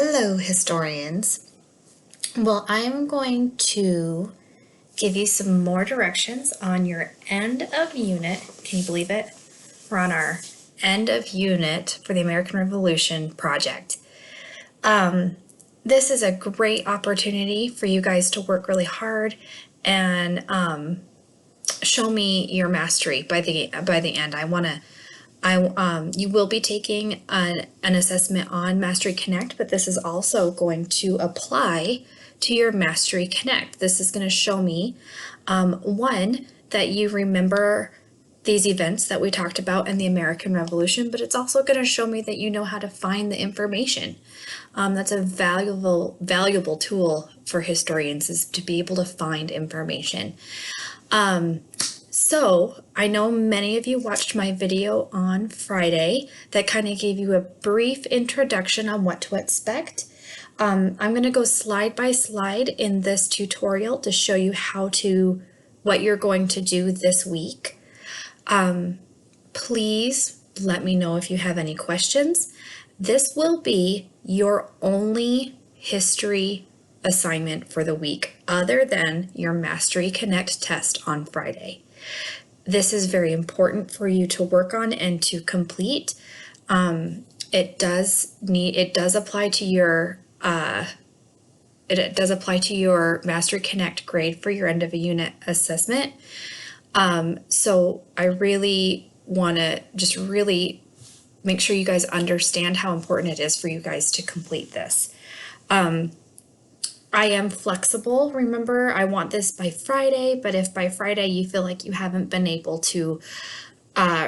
Hello, historians. Well, I'm going to give you some more directions on your end of unit. Can you believe it? We're on our end of unit for the American Revolution project. This is a great opportunity for you guys to work really hard and show me your mastery by the end. You will be taking an assessment on Mastery Connect, but this is also going to apply to your Mastery Connect. This is going to show me, one, that you remember these events that we talked about in the American Revolution, but it's also going to show me that you know how to find the information. That's a valuable tool for historians, is to be able to find information. So I know many of you watched my video on Friday that kind of gave you a brief introduction on what to expect. I'm going to go slide by slide in this tutorial to show you what you're going to do this week. Please let me know if you have any questions. This will be your only history assignment for the week, other than your Mastery Connect test on Friday. This is very important for you to work on and to complete. It does apply to your Mastery Connect grade for your end of a unit assessment. So I really want to just really make sure you guys understand how important it is for you guys to complete this. I am flexible. Remember, I want this by Friday, but if by Friday you feel like you haven't been able to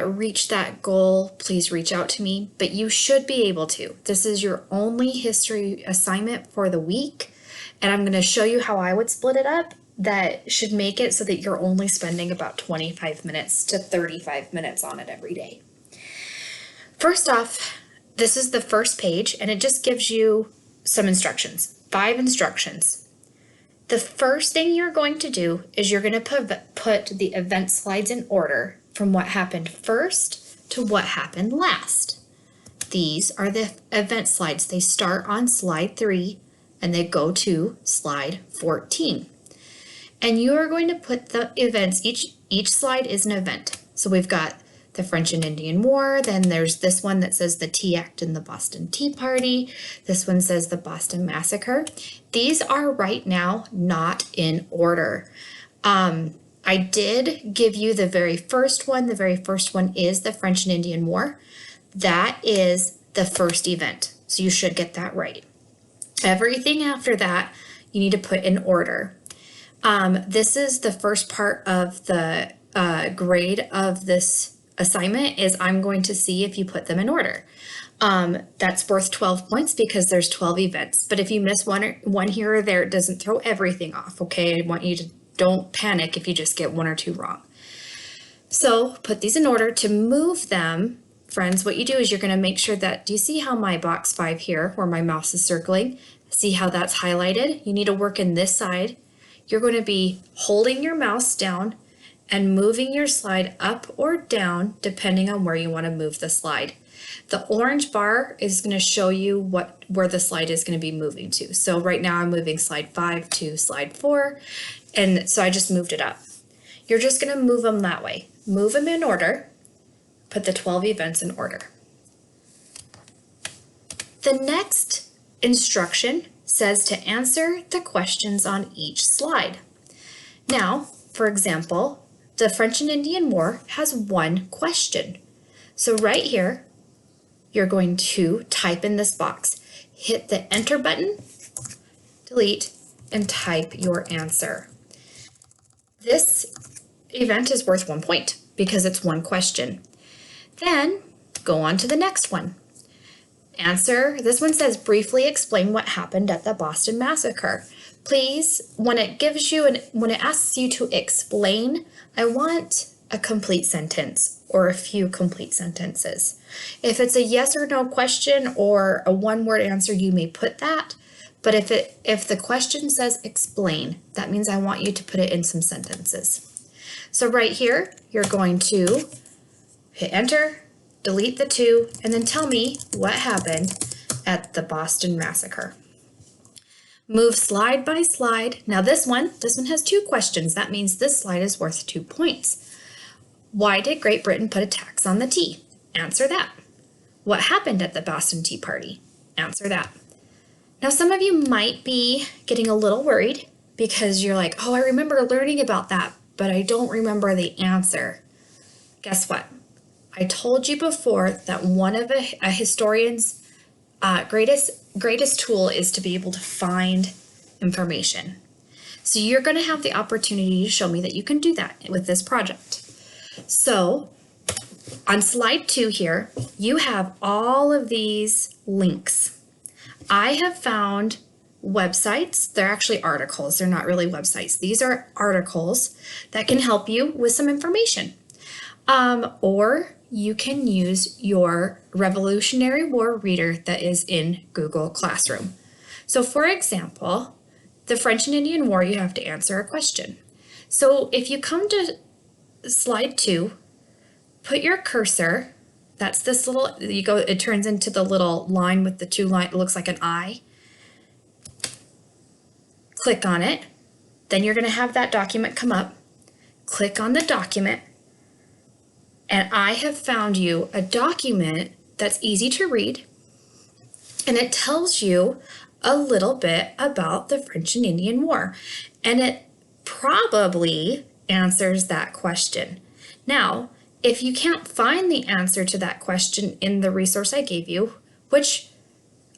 reach that goal, please reach out to me, but you should be able to. This is your only history assignment for the week, and I'm going to show you how I would split it up. That should make it so that you're only spending about 25 minutes to 35 minutes on it every day. First off, this is the first page, and it just gives you some instructions. 5 instructions. The first thing you're going to do is you're going to put the event slides in order from what happened first to what happened last. These are the event slides. They start on slide 3 and they go to slide 14. And you are going to put the events, each slide is an event. So we've got the French and Indian War, then there's this one that says the Tea Act and the Boston Tea Party. This one says the Boston Massacre. These are right now not in order. I did give you the very first one. The very first one is the French and Indian War. That is the first event, so you should get that right. Everything after that, you need to put in order. This is the first part of the grade of this assignment, is I'm going to see if you put them in order. That's worth 12 points because there's 12 events. But if you miss one here or there, it doesn't throw everything off, okay? I want you to don't panic if you just get 1 or 2 wrong. So put these in order. To move them, friends, what you do is you're going to make sure that, do you see how my box 5 here, where my mouse is circling? See how that's highlighted? You need to work in this side. You're going to be holding your mouse down and moving your slide up or down depending on where you want to move the slide. The orange bar is going to show you where the slide is going to be moving to. So right now I'm moving slide 5 to slide 4, and so I just moved it up. You're just going to move them that way. Move them in order. Put the 12 events in order. The next instruction says to answer the questions on each slide. Now, for example, the French and Indian War has 1 question. So right here, you're going to type in this box, hit the enter button, delete, and type your answer. This event is worth 1 point because it's 1 question. Then go on to the next one. Answer, this one says briefly explain what happened at the Boston Massacre. Please, when it asks you to explain, I want a complete sentence or a few complete sentences. If it's a yes or no question or a 1-word answer, you may put that. But if the question says explain, that means I want you to put it in some sentences. So right here, you're going to hit enter, delete the 2, and then tell me what happened at the Boston Massacre. Move slide by slide. Now this one has 2 questions. That means this slide is worth 2 points. Why did Great Britain put a tax on the tea? Answer that. What happened at the Boston Tea Party? Answer that. Now some of you might be getting a little worried because you're like, oh, I remember learning about that, but I don't remember the answer. Guess what? I told you before that one of a historian's greatest tool is to be able to find information. So you're going to have the opportunity to show me that you can do that with this project. So on slide 2 here, you have all of these links. I have found websites. They're actually articles. They're not really websites. These are articles that can help you with some information. Or you can use your Revolutionary War reader that is in Google Classroom. So for example, the French and Indian War, you have to answer a question. So if you come to slide 2, put your cursor, that's this little, it turns into the little line with the 2 lines, it looks like an eye. Click on it, then you're going to have that document come up. Click on the document, and I have found you a document that's easy to read, and it tells you a little bit about the French and Indian War, and it probably answers that question. Now, if you can't find the answer to that question in the resource I gave you, which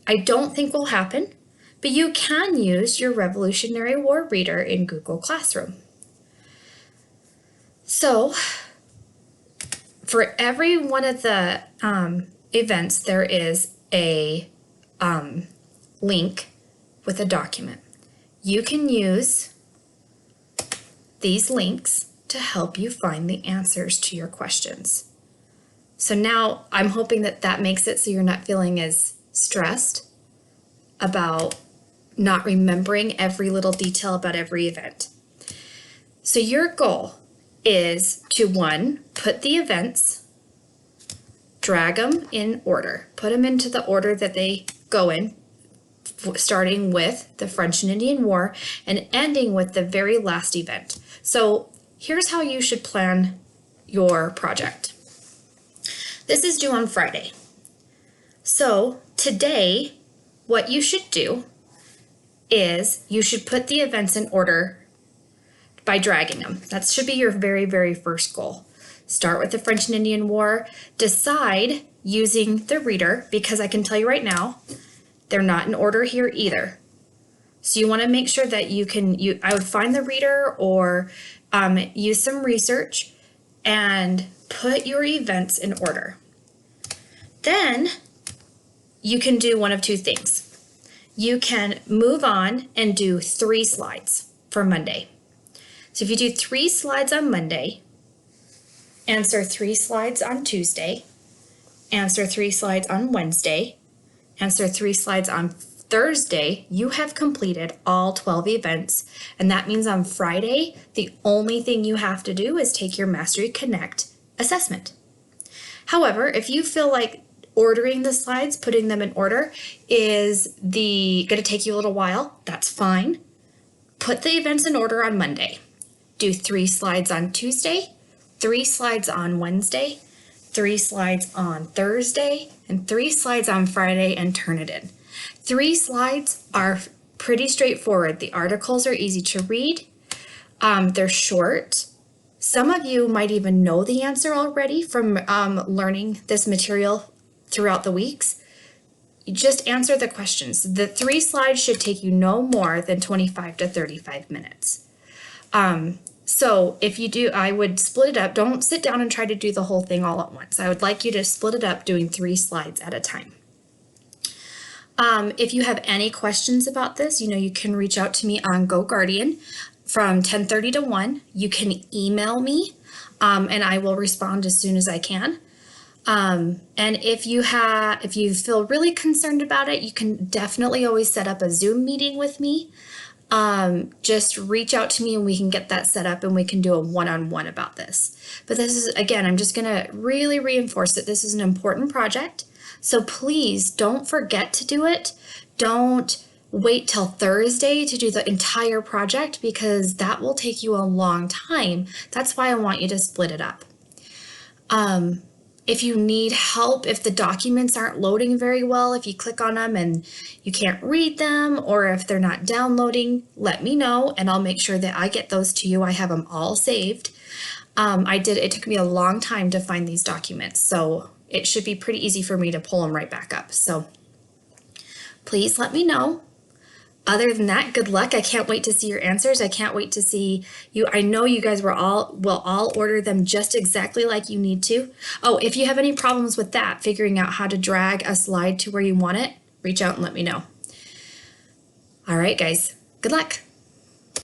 I don't think will happen, but you can use your Revolutionary War reader in Google Classroom. So for every one of the events, there is a link with a document. You can use these links to help you find the answers to your questions. So now I'm hoping that that makes it so you're not feeling as stressed about not remembering every little detail about every event. So your goal is to, 1, put the events, drag them in order, put them into the order that they go in, starting with the French and Indian War and ending with the very last event. So here's how you should plan your project. This is due on Friday. So today, what you should do is you should put the events in order by dragging them. That should be your very, very first goal. Start with the French and Indian War. Decide using the reader, because I can tell you right now, they're not in order here either. So you want to make sure that I would find the reader or use some research and put your events in order. Then you can do one of 2 things. You can move on and do 3 slides for Monday. So if you do 3 slides on Monday, answer 3 slides on Tuesday, answer 3 slides on Wednesday, answer 3 slides on Thursday, you have completed all 12 events. And that means on Friday, the only thing you have to do is take your Mastery Connect assessment. However, if you feel like ordering the slides, putting them in order is going to take you a little while, that's fine. Put the events in order on Monday. Do 3 slides on Tuesday, 3 slides on Wednesday, 3 slides on Thursday, and 3 slides on Friday, and turn it in. 3 slides are pretty straightforward. The articles are easy to read. They're short. Some of you might even know the answer already from learning this material throughout the weeks. You just answer the questions. The 3 slides should take you no more than 25 to 35 minutes. So if you do, I would split it up. Don't sit down and try to do the whole thing all at once. I would like you to split it up doing 3 slides at a time. If you have any questions about this, you can reach out to me on GoGuardian from 10:30 to 1. You can email me, and I will respond as soon as I can. And if you feel really concerned about it, you can definitely always set up a Zoom meeting with me. Just reach out to me and we can get that set up and we can do a one-on-one about this. But this is, again, I'm just going to really reinforce that this is an important project. So please don't forget to do it. Don't wait till Thursday to do the entire project because that will take you a long time. That's why I want you to split it up. If you need help, if the documents aren't loading very well, if you click on them and you can't read them, or if they're not downloading, let me know and I'll make sure that I get those to you. I have them all saved. It took me a long time to find these documents, so it should be pretty easy for me to pull them right back up. So please let me know. Other than that, good luck. I can't wait to see your answers. I can't wait to see you. I know you guys will all order them just exactly like you need to. Oh, if you have any problems with that, figuring out how to drag a slide to where you want it, reach out and let me know. All right, guys, good luck.